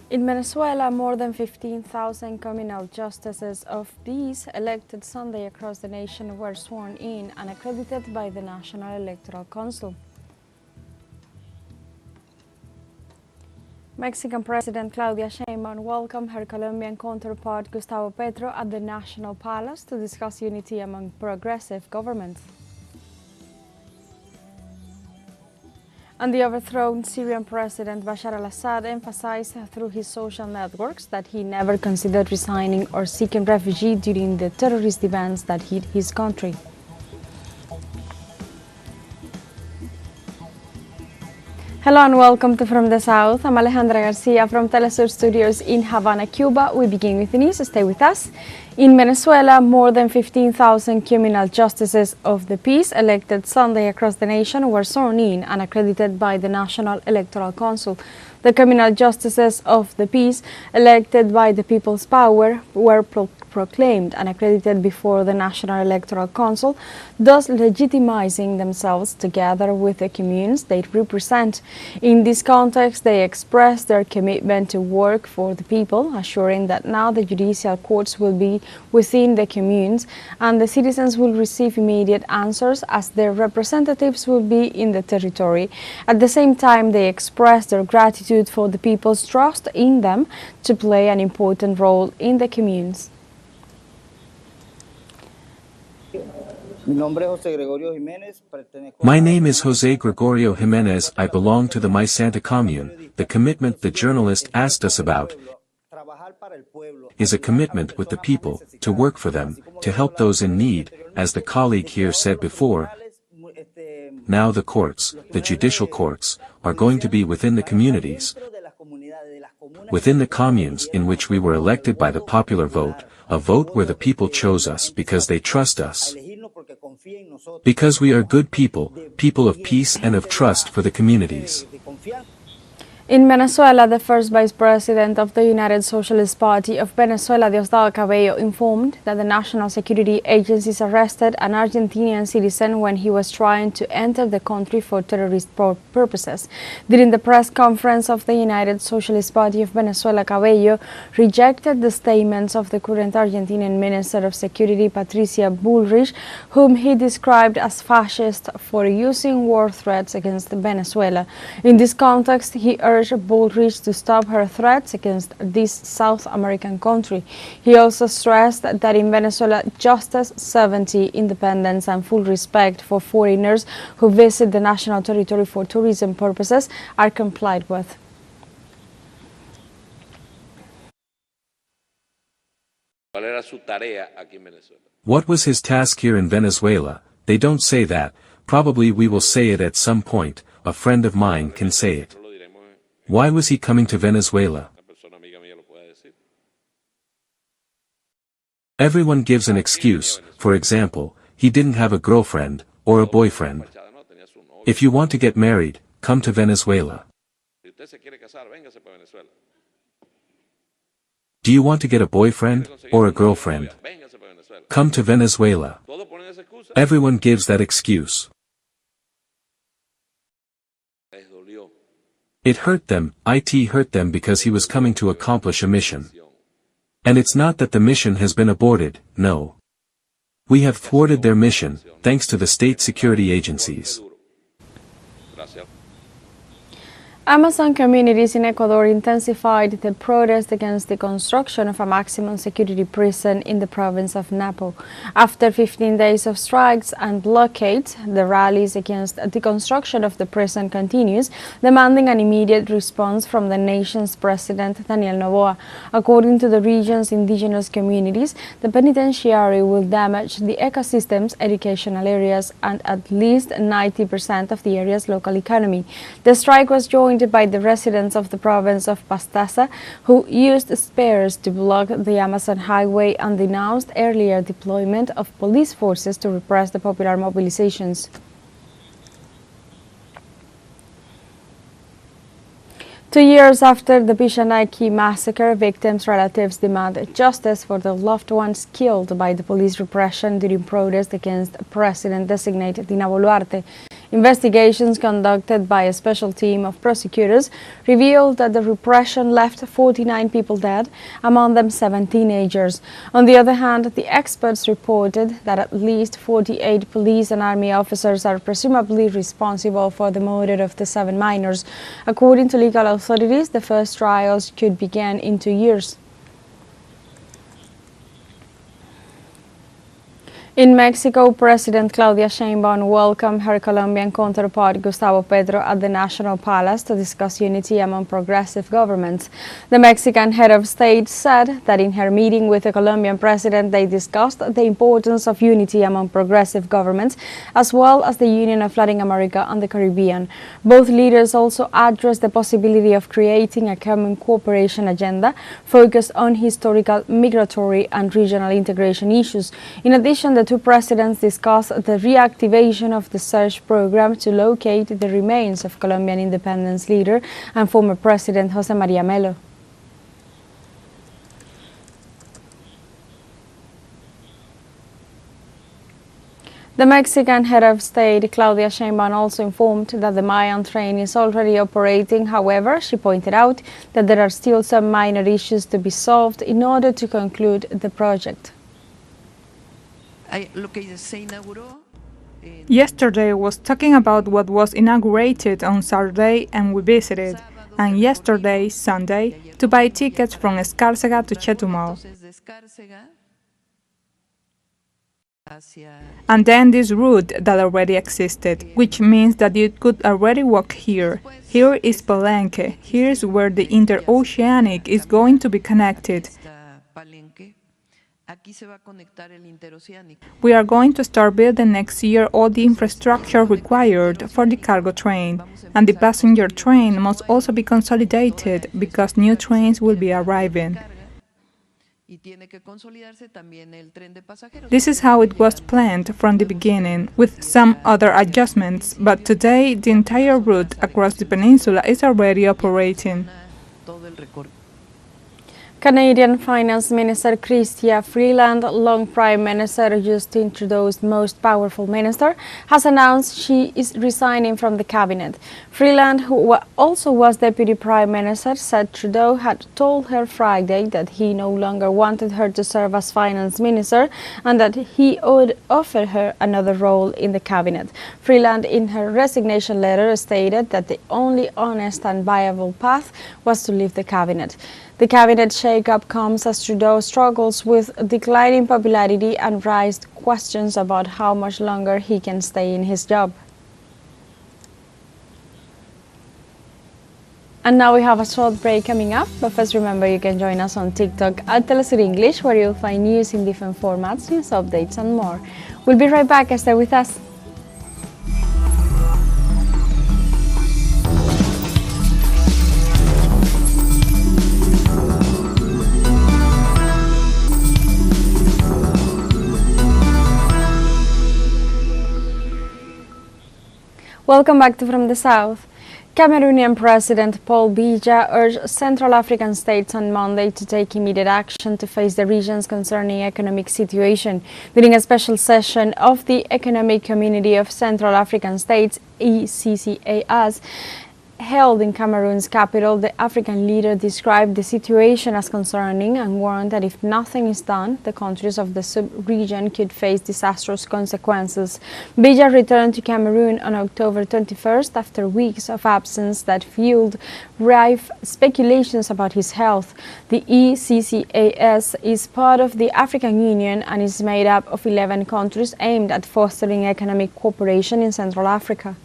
In Venezuela, more than 15,000 communal justices of peace elected Sunday across the nation were sworn in and accredited by the National Electoral Council. Mexican President Claudia Sheinbaum welcomed her Colombian counterpart Gustavo Petro at the National Palace to discuss unity among progressive governments. And the overthrown Syrian President Bashar al-Assad emphasized through his social networks that he never considered resigning or seeking refuge during the terrorist events that hit his country. Hello and welcome to From the South. I'm Alejandra Garcia from teleSUR Studios in Havana, Cuba. We begin with the news. Stay with us. In Venezuela, more than 15,000 communal justices of the peace elected Sunday across the nation were sworn in and accredited by the National Electoral Council. The communal justices of the peace, elected by the people's power, were proclaimed and accredited before the National Electoral Council, thus legitimizing themselves together with the communes they represent. In this context, they expressed their commitment to work for the people, assuring that now the judicial courts will be within the communes and the citizens will receive immediate answers as their representatives will be in the territory. At the same time, they expressed their gratitude for the people's trust in them to play an important role in the communes. My name is Jose Gregorio Jimenez. I belong to the My Santa commune. The commitment the journalist asked us about is a commitment with the people, to work for them, to help those in need, as the colleague here said before. Now the courts, the judicial courts, are going to be within the communities, within the communes in which we were elected by the popular vote, a vote where the people chose us because they trust us. Because we are good people, people of peace and of trust for the communities. In Venezuela, the first Vice President of the United Socialist Party of Venezuela, Diosdado Cabello, informed that the National Security Agencies arrested an Argentinian citizen when he was trying to enter the country for terrorist purposes. During the press conference of the United Socialist Party of Venezuela, Cabello rejected the statements of the current Argentinian Minister of Security, Patricia Bullrich, whom he described as fascist for using war threats against Venezuela. In this context, he urged Bullrich to stop her threats against this South American country. He also stressed that in Venezuela, justice, sovereignty, independence, and full respect for foreigners who visit the national territory for tourism purposes are complied with. What was his task here in Venezuela? They don't say that. Probably we will say it at some point. A friend of mine can say it. Why was he coming to Venezuela? Everyone gives an excuse. For example, he didn't have a girlfriend or a boyfriend. If you want to get married, come to Venezuela. Do you want to get a boyfriend or a girlfriend? Come to Venezuela. Everyone gives that excuse. It hurt them, it hurt them because he was coming to accomplish a mission. And it's not that the mission has been aborted, no. We have thwarted their mission, thanks to the state security agencies. Amazon communities in Ecuador intensified the protest against the construction of a maximum security prison in the province of Napo. After 15 days of strikes and blockades, the rallies against the construction of the prison continues, demanding an immediate response from the nation's president, Daniel Noboa. According to the region's indigenous communities, the penitentiary will damage the ecosystems, educational areas, and at least 90% of the area's local economy. The strike was joined by the residents of the province of Pastaza, who used spears to block the Amazon highway and denounced earlier deployment of police forces to repress the popular mobilizations. 2 years after the Pishanaki massacre, victims' relatives demand justice for the loved ones killed by the police repression during protests against President-designate Dina Boluarte. Investigations conducted by a special team of prosecutors revealed that the repression left 49 people dead, among them 7 teenagers. On the other hand, the experts reported that at least 48 police and army officers are presumably responsible for the murder of the 7 minors. According to legal authorities, the first trials could begin in 2 years. In Mexico, President Claudia Sheinbaum welcomed her Colombian counterpart Gustavo Petro at the National Palace to discuss unity among progressive governments. The Mexican head of state said that in her meeting with the Colombian president, they discussed the importance of unity among progressive governments, as well as the union of Latin America and the Caribbean. Both leaders also addressed the possibility of creating a common cooperation agenda focused on historical, migratory, and regional integration issues. In addition, the two presidents discussed the reactivation of the search program to locate the remains of Colombian independence leader and former President José María Melo. The Mexican head of state, Claudia Sheinbaum, also informed that the Mayan train is already operating. However, she pointed out that there are still some minor issues to be solved in order to conclude the project. Yesterday was talking about what was inaugurated on Saturday and we visited, and yesterday, Sunday, to buy tickets from Escárcega to Chetumal. And then this route that already existed, which means that you could already walk here. Here is Palenque, here is where the interoceanic is going to be connected. We are going to start building next year all the infrastructure required for the cargo train, and the passenger train must also be consolidated because new trains will be arriving. This is how it was planned from the beginning, with some other adjustments, but today the entire route across the peninsula is already operating. Canadian Finance Minister Chrystia Freeland, long Prime Minister Justin Trudeau's most powerful minister, has announced she is resigning from the cabinet. Freeland, who also was Deputy Prime Minister, said Trudeau had told her Friday that he no longer wanted her to serve as Finance Minister and that he would offer her another role in the cabinet. Freeland, in her resignation letter, stated that the only honest and viable path was to leave the cabinet. The cabinet shake-up comes as Trudeau struggles with declining popularity and raised questions about how much longer he can stay in his job. And now we have a short break coming up, but first remember you can join us on TikTok at teleSUR English, where you'll find news in different formats, news updates and more. We'll be right back, stay with us. Welcome back to From the South. Cameroonian President Paul Biya urged Central African states on Monday to take immediate action to face the region's concerning economic situation. During a special session of the Economic Community of Central African States, ECCAS, held in Cameroon's capital, the African leader described the situation as concerning and warned that if nothing is done, the countries of the sub-region could face disastrous consequences. Biya returned to Cameroon on October 21st after weeks of absence that fueled rife speculations about his health. The ECCAS is part of the African Union and is made up of 11 countries aimed at fostering economic cooperation in Central Africa.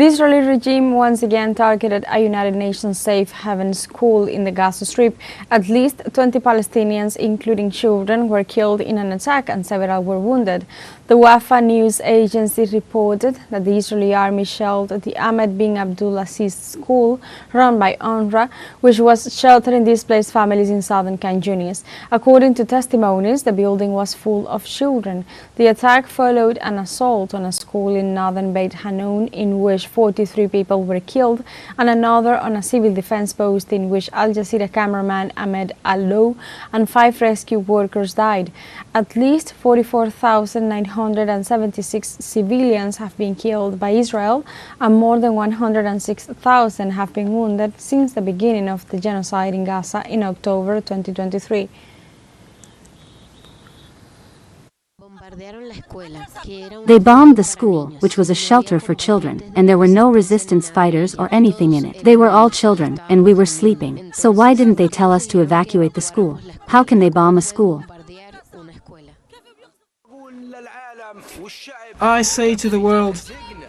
The Israeli regime once again targeted a United Nations safe haven school in the Gaza Strip. At least 20 Palestinians, including children, were killed in an attack and several were wounded. The Wafa news agency reported that the Israeli army shelled the Ahmed bin Abdul Aziz school run by UNRWA, which was sheltering displaced families in southern Khan Yunis. According to testimonies, the building was full of children. The attack followed an assault on a school in northern Beit Hanun in which 43 people were killed, and another on a civil defense post in which Al Jazeera cameraman Ahmed Al-Low and 5 rescue workers died. At least 44,976 civilians have been killed by Israel, and more than 106,000 have been wounded since the beginning of the genocide in Gaza in October 2023. They bombed the school, which was a shelter for children, and there were no resistance fighters or anything in it. They were all children, and we were sleeping. So why didn't they tell us to evacuate the school? How can they bomb a school? I say to the world,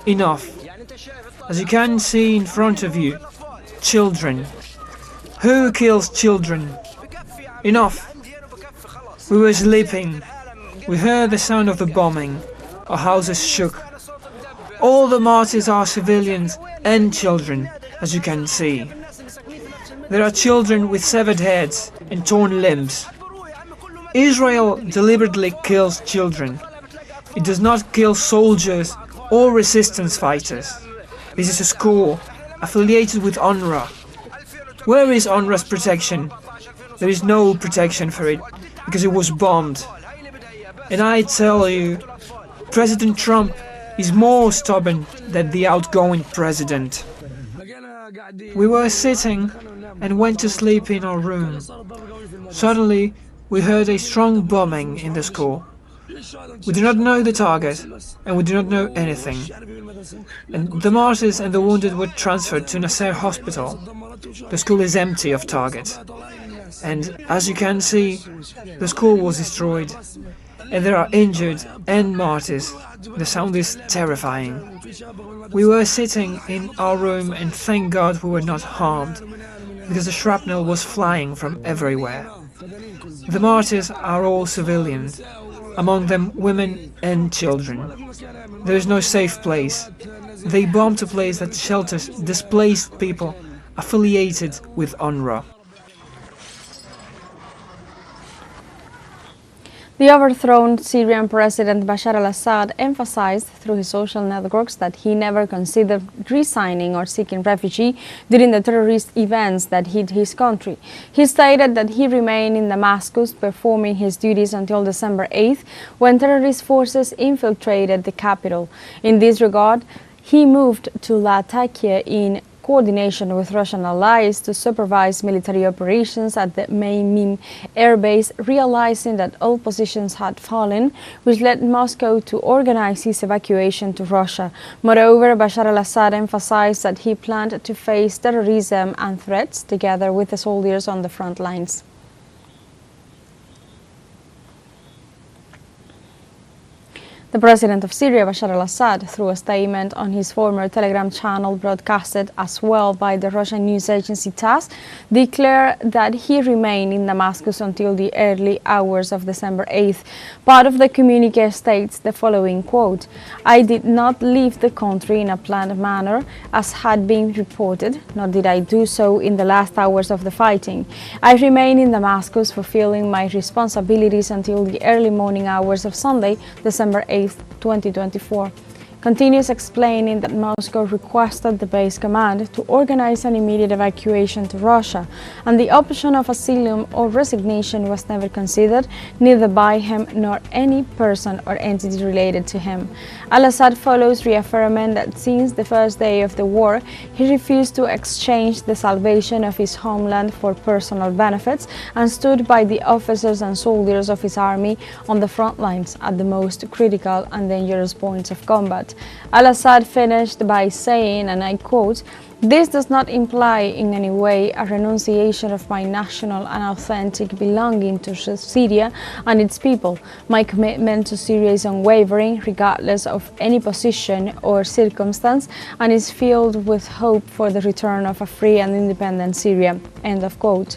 enough. As you can see in front of you, children. Who kills children? Enough. We were sleeping. We heard the sound of the bombing. Our houses shook. All the martyrs are civilians and children, as you can see. There are children with severed heads and torn limbs. Israel deliberately kills children. It does not kill soldiers or resistance fighters. This is a school affiliated with UNRWA. Where is UNRWA's protection? There is no protection for it because it was bombed. And I tell you, President Trump is more stubborn than the outgoing president. We were sitting and went to sleep in our room. Suddenly, we heard a strong bombing in the school. We do not know the target, and we do not know anything. And the martyrs and the wounded were transferred to Nasser Hospital. The school is empty of targets. And as you can see, the school was destroyed. And there are injured and martyrs. The sound is terrifying. We were sitting in our room and thank God we were not harmed, because the shrapnel was flying from everywhere. The martyrs are all civilians, among them women and children. There is no safe place. They bombed a place that shelters displaced people affiliated with UNRWA. The overthrown Syrian President Bashar al-Assad emphasized through his social networks that he never considered resigning or seeking refuge during the terrorist events that hit his country. He stated that he remained in Damascus performing his duties until December 8th, when terrorist forces infiltrated the capital. In this regard, he moved to Latakia in coordination with Russian allies to supervise military operations at the Maymim air base, realizing that all positions had fallen, which led Moscow to organize his evacuation to Russia. Moreover, Bashar al-Assad emphasized that he planned to face terrorism and threats together with the soldiers on the front lines. The president of Syria, Bashar al-Assad, through a statement on his former Telegram channel broadcasted as well by the Russian news agency TASS, declared that he remained in Damascus until the early hours of December 8th. Part of the communique states the following quote, "I did not leave the country in a planned manner, as had been reported, nor did I do so in the last hours of the fighting. I remained in Damascus fulfilling my responsibilities until the early morning hours of Sunday, December 8th, 2024. Continues explaining that Moscow requested the base command to organize an immediate evacuation to Russia, and the option of asylum or resignation was never considered, neither by him nor any person or entity related to him. Al-Assad follows reaffirming that since the first day of the war, he refused to exchange the salvation of his homeland for personal benefits and stood by the officers and soldiers of his army on the front lines at the most critical and dangerous points of combat. Al-Assad finished by saying, and I quote, This does not imply in any way a renunciation of my national and authentic belonging to Syria and its people. My commitment to Syria is unwavering, regardless of any position or circumstance, and is filled with hope for the return of a free and independent Syria." End of quote.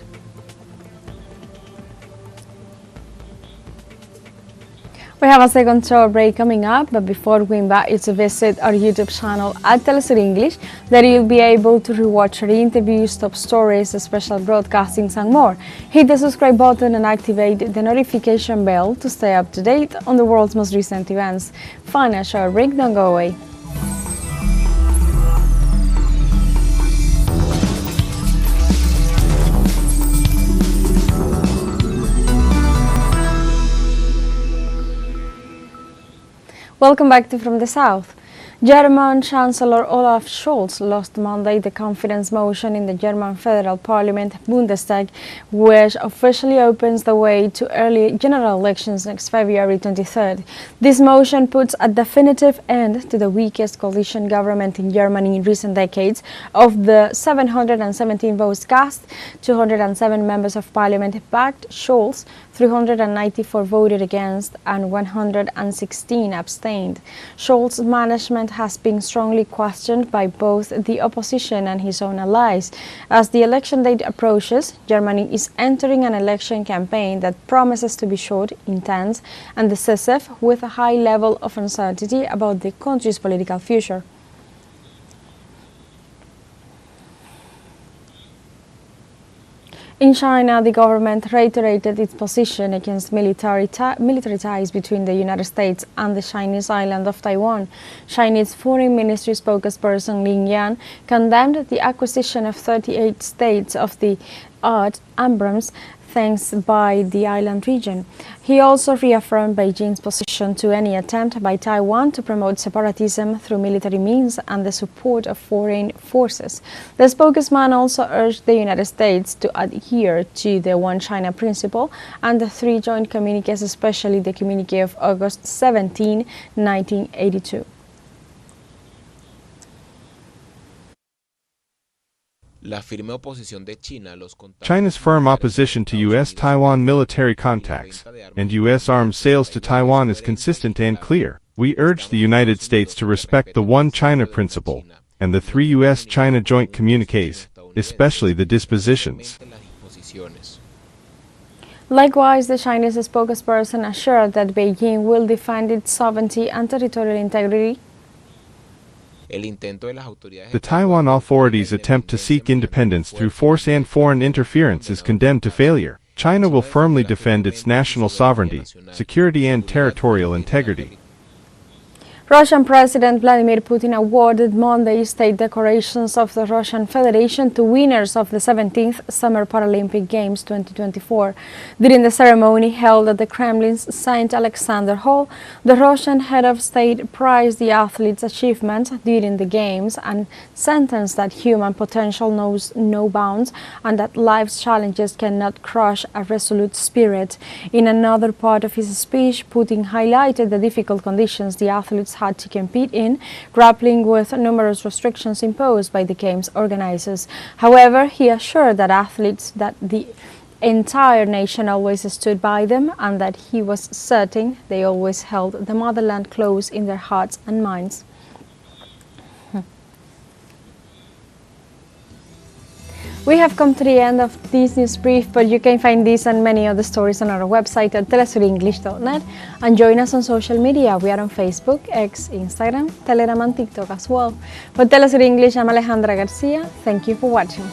We have a second short break coming up, but before we invite you to visit our YouTube channel at teleSUR English, there you'll be able to rewatch our interviews, top stories, special broadcastings and more. Hit the subscribe button and activate the notification bell to stay up to date on the world's most recent events. Final short break, don't go away. Welcome back to From the South. German Chancellor Olaf Scholz lost Monday the confidence motion in the German Federal Parliament, Bundestag, which officially opens the way to early general elections next February 23rd. This motion puts a definitive end to the weakest coalition government in Germany in recent decades. Of the 717 votes cast, 207 members of parliament backed Scholz, 394 voted against, and 116 abstained. Scholz's management has been strongly questioned by both the opposition and his own allies. As the election date approaches, Germany is entering an election campaign that promises to be short, intense, and decisive, with a high level of uncertainty about the country's political future. In China, the government reiterated its position against military ties between the United States and the Chinese island of Taiwan. Chinese Foreign Ministry spokesperson Lin Yan condemned the acquisition of 38 states of the Abrams thanks by the island region. He also reaffirmed Beijing's position to any attempt by Taiwan to promote separatism through military means and the support of foreign forces. The spokesman also urged the United States to adhere to the One China principle and the three joint communiques, especially the communique of August 17, 1982. China's firm opposition to U.S.-Taiwan military contacts and U.S. arms sales to Taiwan is consistent and clear. We urge the United States to respect the One China principle and the three U.S.-China joint communiques, especially the dispositions. Likewise, the Chinese spokesperson assured that Beijing will defend its sovereignty and territorial integrity. The Taiwan authorities' attempt to seek independence through force and foreign interference is condemned to failure. China will firmly defend its national sovereignty, security and territorial integrity. Russian President Vladimir Putin awarded Monday state decorations of the Russian Federation to winners of the 17th Summer Paralympic Games 2024. During the ceremony held at the Kremlin's St. Alexander Hall, the Russian head of state praised the athletes' achievements during the Games and sentenced that human potential knows no bounds and that life's challenges cannot crush a resolute spirit. In another part of his speech, Putin highlighted the difficult conditions the athletes had to compete in, grappling with numerous restrictions imposed by the Games organizers. However, he assured that athletes that the entire nation always stood by them and that he was certain they always held the motherland close in their hearts and minds. We have come to the end of this news brief, but you can find this and many other stories on our website at telesurenglish.net and join us on social media. We are on Facebook, X, Instagram, Telegram and TikTok as well. For TeleSUR English, I'm Alejandra Garcia. Thank you for watching.